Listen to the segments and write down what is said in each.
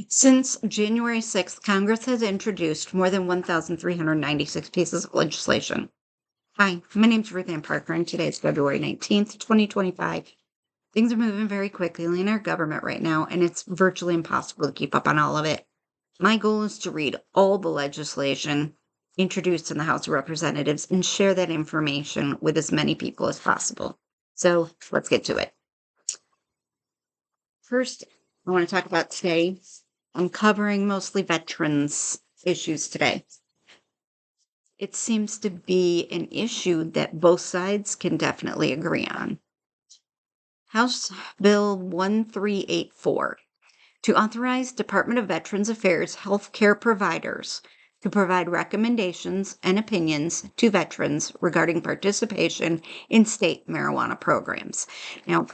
Since January 6th, Congress has introduced more than 1,396 pieces of legislation. Hi, my name's Ruth Ann Parker, and today is February 19th, 2025. Things are moving very quickly in our government right now, and it's virtually impossible to keep up on all of it. My goal is to read all the legislation introduced in the House of Representatives and share that information with as many people as possible. So let's get to it. First, I want to talk about today. I'm covering mostly veterans issues today. It seems to be an issue that both sides can definitely agree on. House Bill 1384 to authorize Department of Veterans Affairs healthcare providers to provide recommendations and opinions to veterans regarding participation in state marijuana programs. Now,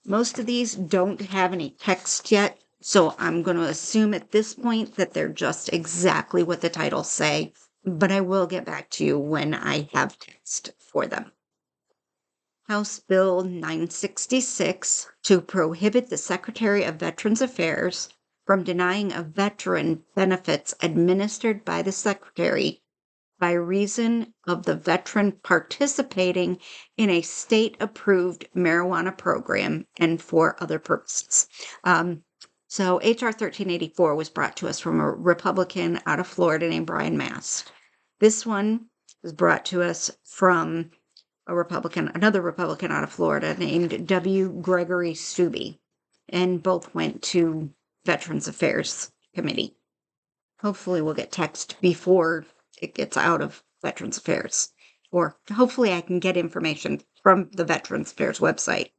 most of these don't have any text yet, so I'm going to assume at this point that they're just exactly what the titles say, but I will get back to you when I have text for them. House Bill 966 to prohibit the Secretary of Veterans Affairs from denying a veteran benefits administered by the Secretary by reason of the veteran participating in a state-approved marijuana program and for other purposes. So H.R. 1384 was brought to us from a Republican out of Florida named Brian Mast. This one was brought to us from another Republican out of Florida named W. Gregory Stubbe, and both went to Veterans Affairs Committee. Hopefully we'll get text before it gets out of Veterans Affairs, or hopefully I can get information from the Veterans Affairs website.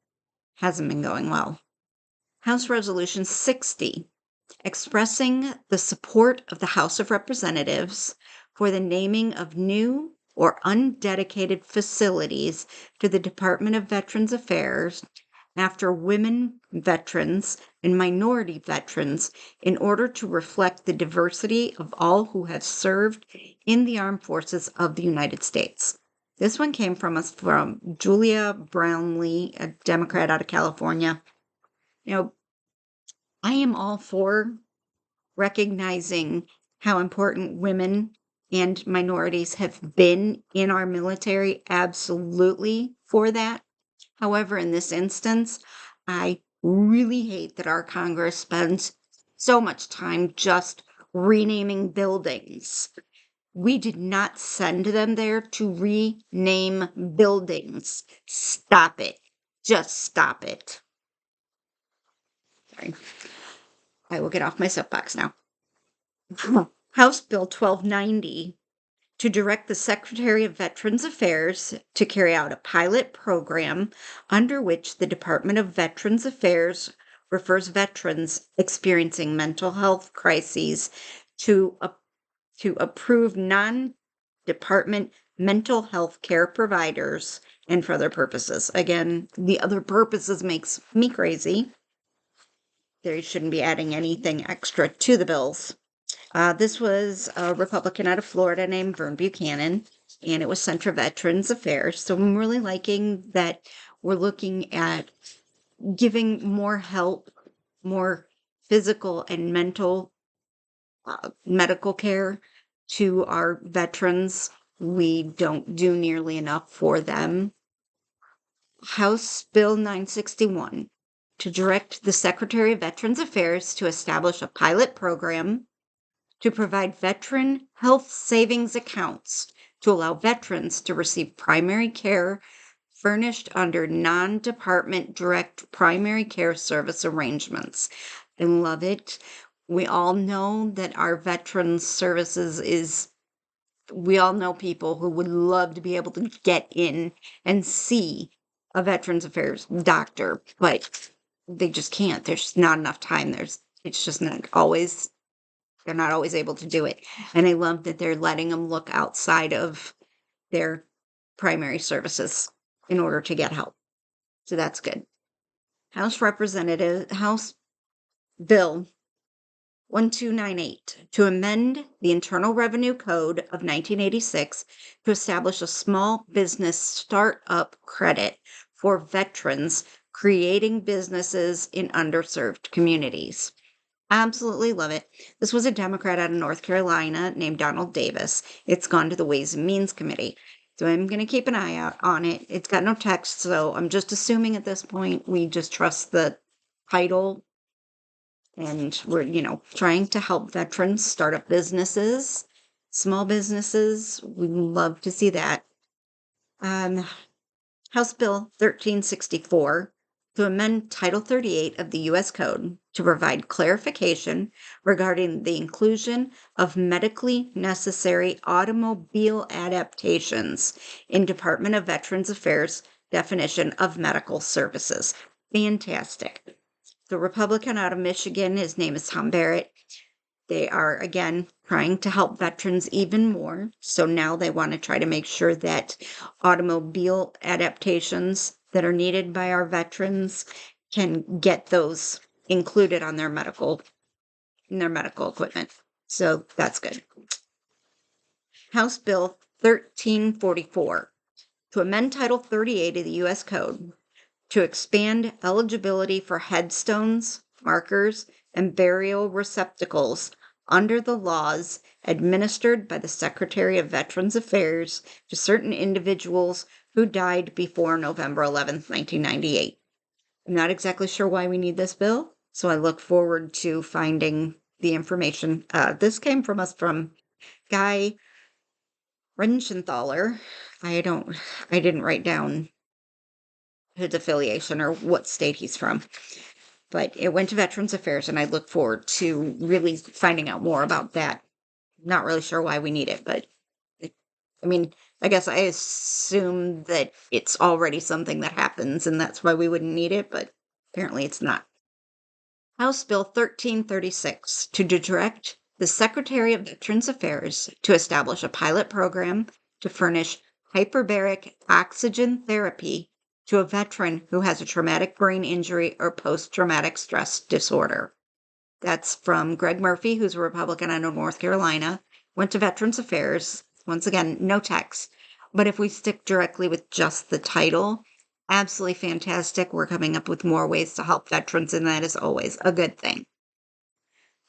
Hasn't been going well. House Resolution 60, expressing the support of the House of Representatives for the naming of new or undedicated facilities to the Department of Veterans Affairs after women veterans and minority veterans in order to reflect the diversity of all who have served in the armed forces of the United States. This one came from Julia Brownlee, a Democrat out of California. I am all for recognizing how important women and minorities have been in our military, absolutely for that. However, in this instance, I really hate that our Congress spends so much time just renaming buildings. We did not send them there to rename buildings. Stop it. Just stop it. Sorry. I will get off my soapbox now. House Bill 1290 to direct the Secretary of Veterans Affairs to carry out a pilot program under which the Department of Veterans Affairs refers veterans experiencing mental health crises to approve non-department mental health care providers and for other purposes. Again, the other purposes makes me crazy. They shouldn't be adding anything extra to the bills. This was a Republican out of Florida named Vern Buchanan, and it was sent for Veterans Affairs. So I'm really liking that we're looking at giving more help, more physical and mental medical care to our veterans. We don't do nearly enough for them. House Bill 961 to direct the Secretary of Veterans Affairs to establish a pilot program to provide veteran health savings accounts to allow veterans to receive primary care furnished under non-department direct primary care service arrangements. I love it. We all know that our veterans services we all know people who would love to be able to get in and see a Veterans Affairs doctor, but they just can't. There's not enough time. It's just not always they're not always able to do it. And I love that they're letting them look outside of their primary services in order to get help. So that's good. House Bill 1298 to amend the Internal Revenue Code of 1986 to establish a small business startup credit for veterans creating businesses in underserved communities. Absolutely love it. This was a Democrat out of North Carolina named Donald Davis. It's gone to the Ways and Means Committee. So I'm going to keep an eye out on it. It's got no text, so I'm just assuming at this point we just trust the title. And we're, trying to help veterans start up businesses, small businesses. We love to see that. Um, House Bill 1364 to amend Title 38 of the U.S. Code to provide clarification regarding the inclusion of medically necessary automobile adaptations in Department of Veterans Affairs definition of medical services. Fantastic. The Republican out of Michigan, his name is Tom Barrett. They are, again, trying to help veterans even more. So now they want to try to make sure that automobile adaptations that are needed by our veterans can get those included on their medical equipment. So that's good. House Bill 1344 to amend Title 38 of the U.S. Code to expand eligibility for headstones, markers, and burial receptacles under the laws administered by the Secretary of Veterans Affairs to certain individuals who died before November 11th, 1998. I'm not exactly sure why we need this bill, so I look forward to finding the information. This came from Guy Renschenthaler. I didn't write down his affiliation or what state he's from. But it went to Veterans Affairs, and I look forward to really finding out more about that. Not really sure why we need it, but I mean, I guess I assume that it's already something that happens, and that's why we wouldn't need it, but apparently it's not. House Bill 1336 to direct the Secretary of Veterans Affairs to establish a pilot program to furnish hyperbaric oxygen therapy to a veteran who has a traumatic brain injury or post-traumatic stress disorder. That's from Greg Murphy, who's a Republican out of North Carolina, went to Veterans Affairs. Once again, no text. But if we stick directly with just the title, absolutely fantastic. We're coming up with more ways to help veterans, and that is always a good thing.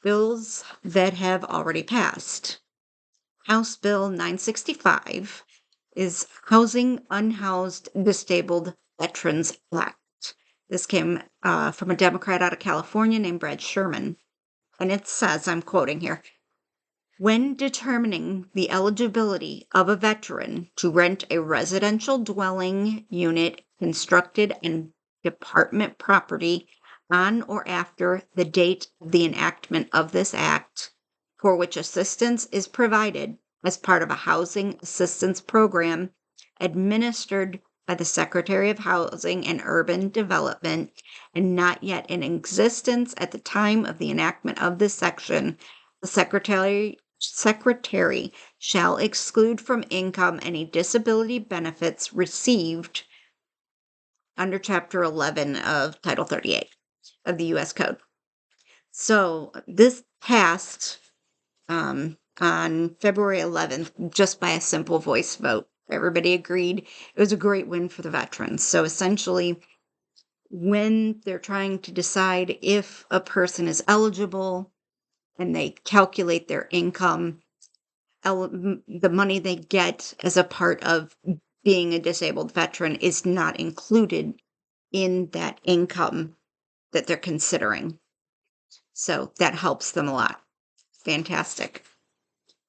Bills that have already passed. House Bill 965 is Housing Unhoused Disabled Veterans Act. This came from a Democrat out of California named Brad Sherman. And it says, I'm quoting here, when determining the eligibility of a veteran to rent a residential dwelling unit constructed on department property on or after the date of the enactment of this act, for which assistance is provided as part of a housing assistance program administered by the Secretary of Housing and Urban Development and not yet in existence at the time of the enactment of this section, the Secretary shall exclude from income any disability benefits received under Chapter 11 of Title 38 of the U.S. Code. So this passed on February 11th just by a simple voice vote. Everybody agreed. It was a great win for the veterans. So essentially, when they're trying to decide if a person is eligible and they calculate their income, the money they get as a part of being a disabled veteran is not included in that income that they're considering. So that helps them a lot. Fantastic.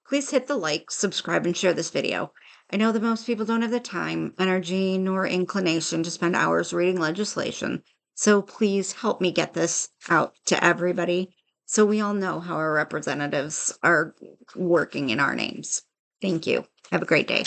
Please hit the like, subscribe, and share this video. I know that most people don't have the time, energy, nor inclination to spend hours reading legislation, so please help me get this out to everybody so we all know how our representatives are working in our names. Thank you. Have a great day.